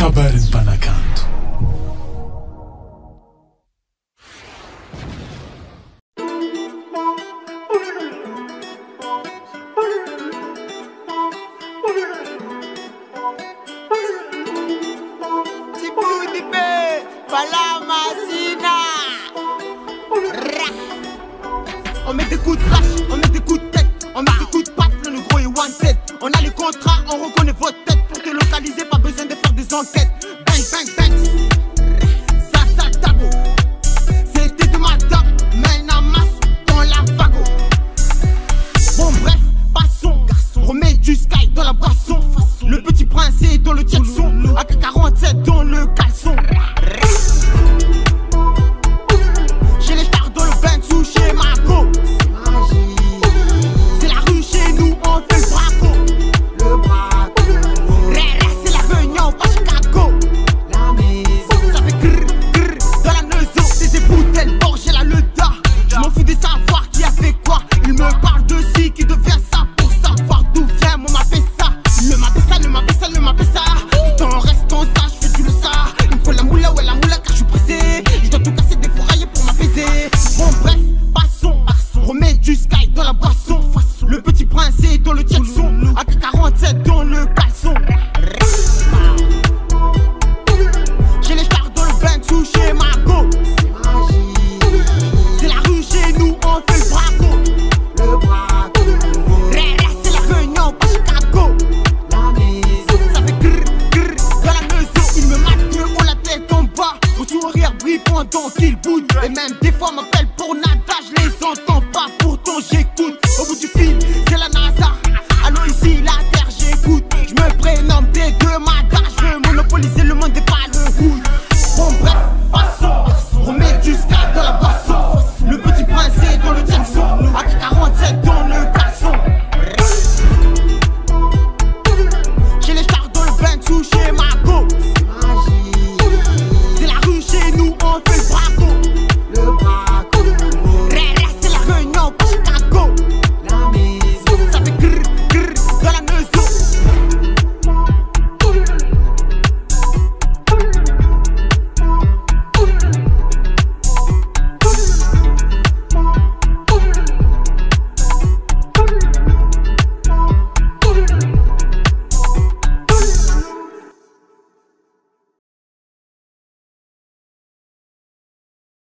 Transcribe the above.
Kabarin Panakanto. On met des coups de flash, on met des coups de tête, on met des coups de patte, le gros est one tête. On a les contrats, on reconnaît votre tête. Pour te localiser, pas besoin de faire des enquêtes. Bang, bang, bang, ça tabo. C'était de ma dame, mais la masse dans la vago. Bon bref, passons, garçon, remets du sky dans la boisson. Le petit prince est dans le Jackson, AK-47 dans le caleçon.